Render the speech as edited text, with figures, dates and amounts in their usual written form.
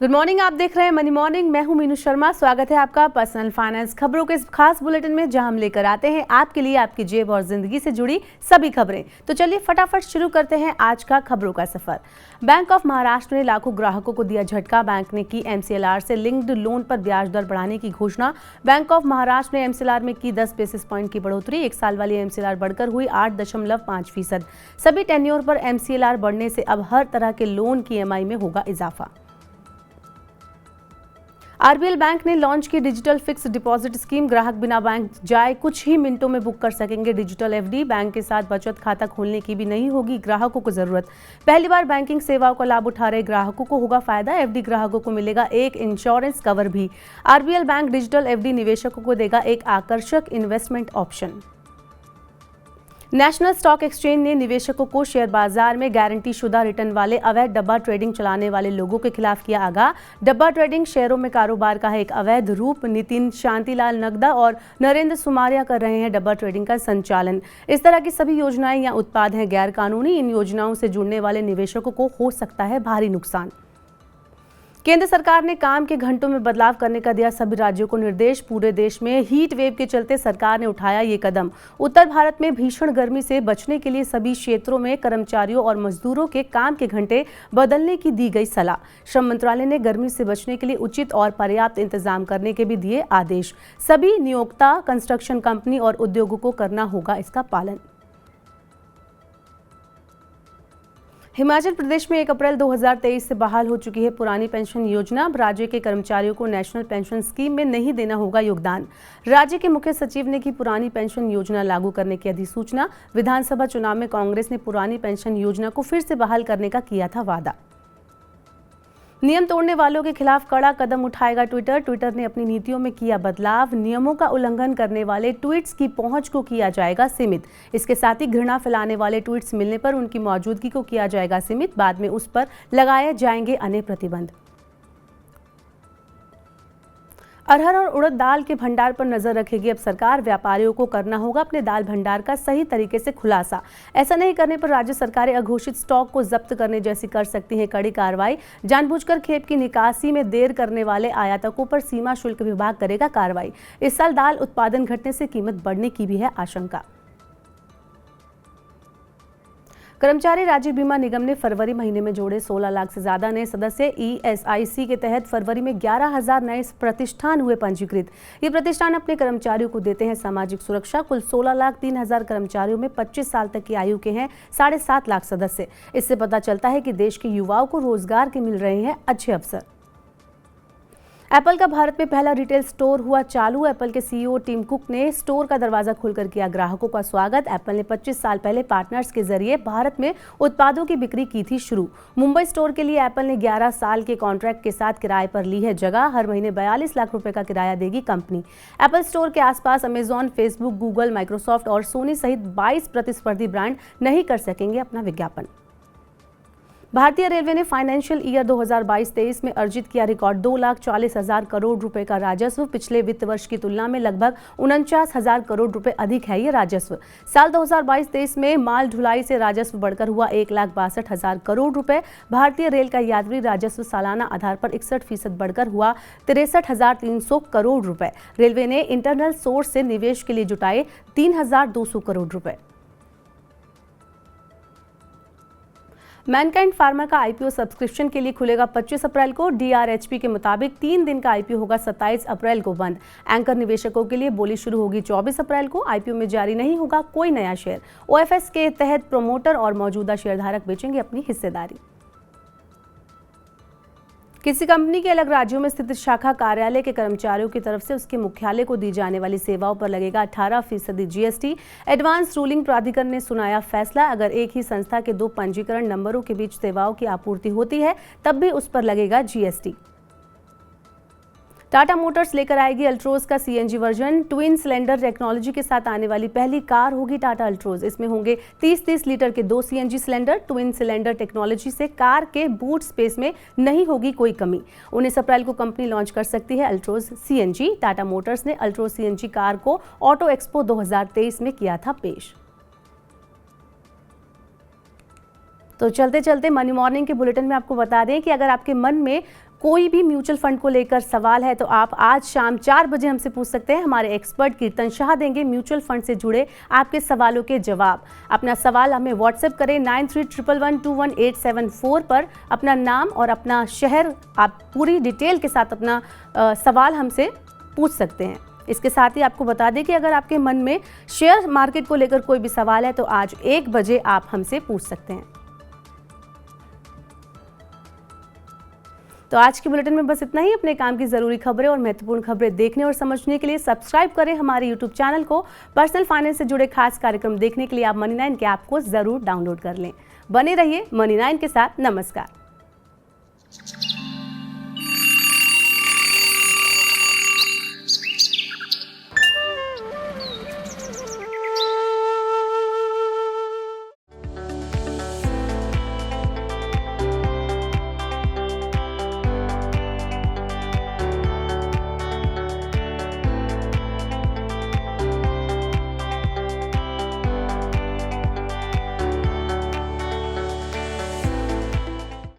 Good morning, आप देख रहे हैं मनी मॉर्निंग। मैं हूं मीनू शर्मा। स्वागत है आपका पर्सनल फाइनेंस खबरों के इस खास बुलेटिन में, जहां हम लेकर आते हैं आपके लिए आपकी जेब और जिंदगी से जुड़ी सभी खबरें। तो चलिए फटाफट शुरू करते हैं आज का खबरों का सफर। बैंक ऑफ महाराष्ट्र ने लाखों ग्राहकों को दिया झटका। बैंक ने की MCLR से लिंक्ड लोन पर ब्याज दर बढ़ाने की घोषणा। बैंक ऑफ महाराष्ट्र ने MCLR में की 10 बेसिस पॉइंट की बढ़ोतरी। 1 साल वाली MCLR बढ़कर हुई 8.5%। सभी टेन्योर पर MCLR बढ़ने से अब हर तरह के लोन की EMI में होगा इजाफा। RBL बैंक ने लॉन्च की डिजिटल फिक्स डिपॉजिट स्कीम। ग्राहक बिना बैंक जाए कुछ ही मिनटों में बुक कर सकेंगे डिजिटल FD। बैंक के साथ बचत खाता खोलने की भी नहीं होगी ग्राहकों को जरूरत। पहली बार बैंकिंग सेवाओं का लाभ उठा रहे ग्राहकों को होगा फायदा। FD ग्राहकों को मिलेगा एक इंश्योरेंस कवर भी। RBL बैंक डिजिटल FD निवेशकों को देगा एक आकर्षक investment option. National stock exchange ने निवेशकों को शेयर बाजार में गारंटी शुदा रिटर्न वाले अवैध डब्बा ट्रेडिंग चलाने वाले लोगों के खिलाफ किया आगाह। डब्बा ट्रेडिंग शेयरों में कारोबार का है एक अवैध रूप। नितिन शांतिलाल नगदा और नरेंद्र सुमारिया कर रहे हैं डब्बा ट्रेडिंग का संचालन। इस तरह की सभी योजनाएं या उत्पाद हैं गैर कानूनी। इन योजनाओं से जुड़ने वाले निवेशकों को हो सकता है भारी नुकसान। केंद्र सरकार ने काम के घंटों में बदलाव करने का दिया सभी राज्यों को निर्देश। पूरे देश में हीट वेव के चलते सरकार ने उठाया ये कदम। उत्तर भारत में भीषण गर्मी से बचने के लिए सभी क्षेत्रों में कर्मचारियों और मजदूरों के काम के घंटे बदलने की दी गई सलाह। श्रम मंत्रालय ने गर्मी से बचने के लिए उचित और पर्याप्त इंतजाम करने के भी दिए आदेश। सभी नियोक्ता, कंस्ट्रक्शन कंपनी और उद्योगों को करना होगा इसका पालन। हिमाचल प्रदेश में 1 अप्रैल 2023 से बहाल हो चुकी है पुरानी पेंशन योजना। राज्य के कर्मचारियों को नेशनल पेंशन स्कीम में नहीं देना होगा योगदान। राज्य के मुख्य सचिव ने की पुरानी पेंशन योजना लागू करने की अधिसूचना। विधानसभा चुनाव में कांग्रेस ने पुरानी पेंशन योजना को फिर से बहाल करने का किया था वादा। नियम तोड़ने वालों के खिलाफ कड़ा कदम उठाएगा ट्विटर। ट्विटर ने अपनी नीतियों में किया बदलाव। नियमों का उल्लंघन करने वाले ट्वीट्स की पहुंच को किया जाएगा सीमित। इसके साथ ही घृणा फैलाने वाले ट्वीट्स मिलने पर उनकी मौजूदगी को किया जाएगा सीमित। बाद में उस पर लगाए जाएंगे अन्य प्रतिबंध। अरहर और उड़द दाल के भंडार पर नजर रखेगी अब सरकार। व्यापारियों को करना होगा अपने दाल भंडार का सही तरीके से खुलासा। ऐसा नहीं करने पर राज्य सरकारें अघोषित स्टॉक को जब्त करने जैसी कर सकती हैं कड़ी कार्रवाई। जानबूझकर खेप की निकासी में देर करने वाले आयातकों पर सीमा शुल्क विभाग करेगा कार्रवाई। इस साल दाल उत्पादन घटने से कीमत बढ़ने की भी है आशंका। कर्मचारी राज्य बीमा निगम ने फरवरी महीने में जोड़े 16 लाख से ज्यादा नए सदस्य। ESIC के तहत फरवरी में 11,000 नए प्रतिष्ठान हुए पंजीकृत। ये प्रतिष्ठान अपने कर्मचारियों को देते हैं सामाजिक सुरक्षा। कुल 16,03,000 कर्मचारियों में 25 साल तक की आयु के हैं 7.5 लाख सदस्य। इससे पता चलता है कि देश के युवाओं को रोजगार के मिल रहे हैं अच्छे अवसर। एप्पल का भारत में पहला रिटेल स्टोर हुआ चालू। एप्पल के CEO टिम कुक ने स्टोर का दरवाजा खोलकर किया ग्राहकों का स्वागत। एप्पल ने 25 साल पहले पार्टनर्स के जरिए भारत में उत्पादों की बिक्री की थी शुरू। मुंबई स्टोर के लिए एप्पल ने 11 साल के कॉन्ट्रैक्ट के साथ किराए पर ली है जगह। हर महीने 42 लाख रुपए का किराया देगी कंपनी। एप्पल स्टोर के आसपास अमेजॉन, फेसबुक, गूगल, माइक्रोसॉफ्ट और सोनी सहित 22 प्रतिस्पर्धी ब्रांड नहीं कर सकेंगे अपना विज्ञापन। भारतीय रेलवे ने फाइनेंशियल ईयर 2022-23 में अर्जित किया रिकॉर्ड 2,40,000 करोड़ रुपए का राजस्व। पिछले वित्त वर्ष की तुलना में लगभग 49,000 करोड़ रुपए अधिक है ये राजस्व। साल 2022-23 में माल ढुलाई से राजस्व बढ़कर हुआ 1,62,000 करोड़ रुपए। भारतीय रेल का यात्री राजस्व सालाना आधार पर 61% बढ़कर हुआ 63,300 करोड़ रुपए। रेलवे ने इंटरनल सोर्स से निवेश के लिए जुटाए 3,200 करोड़ रुपए। मैनकाइंड फार्मा का IPO सब्सक्रिप्शन के लिए खुलेगा 25 अप्रैल को। DRHP के मुताबिक 3 दिन का IPO होगा 27 अप्रैल को बंद। एंकर निवेशकों के लिए बोली शुरू होगी 24 अप्रैल को। IPO में जारी नहीं होगा कोई नया शेयर। OFS के तहत प्रमोटर और मौजूदा शेयरधारक बेचेंगे अपनी हिस्सेदारी। किसी कंपनी के अलग राज्यों में स्थित शाखा कार्यालय के कर्मचारियों की तरफ से उसके मुख्यालय को दी जाने वाली सेवाओं पर लगेगा 18% GST। एडवांस रूलिंग प्राधिकरण ने सुनाया फैसला। अगर एक ही संस्था के 2 पंजीकरण नंबरों के बीच सेवाओं की आपूर्ति होती है तब भी उस पर लगेगा GST। टाटा मोटर्स लेकर आएगी अल्ट्रोज का CNG version. Twin cylinder technology के साथ आने वाली पहली कार होगी टाटा अल्ट्रोज। इसमें होंगे 30-30 लीटर के 2 CNG cylinder. Twin cylinder technology से कार के बूट स्पेस में नहीं होगी कोई कमी। 19 अप्रैल को कंपनी लॉन्च कर सकती है अल्ट्रोज CNG। टाटा मोटर्स ने अल्ट्रोज CNG कार को ऑटो एक्सपो 2023 में किया था पेश। तो चलते चलते मनी मॉर्निंग के बुलेटिन में आपको बता दें कि अगर आपके मन में कोई भी म्यूचुअल फंड को लेकर सवाल है तो आप आज शाम 4 बजे हमसे पूछ सकते हैं। हमारे एक्सपर्ट कीर्तन शाह देंगे म्यूचुअल फंड से जुड़े आपके सवालों के जवाब। अपना सवाल हमें व्हाट्सएप करें 9311211874 पर। अपना नाम और अपना शहर, आप पूरी डिटेल के साथ अपना सवाल हमसे पूछ सकते हैं। इसके साथ ही आपको बता दें कि अगर आपके मन में शेयर मार्केट को लेकर कोई भी सवाल है तो आज 1 बजे आप हमसे पूछ सकते हैं। तो आज की बुलेटिन में बस इतना ही। अपने काम की जरूरी खबरें और महत्वपूर्ण खबरें देखने और समझने के लिए सब्सक्राइब करें हमारे यूट्यूब चैनल को। पर्सनल फाइनेंस से जुड़े खास कार्यक्रम देखने के लिए आप मनी9 के ऐप को जरूर डाउनलोड कर लें। बने रहिए मनी9 के साथ। नमस्कार।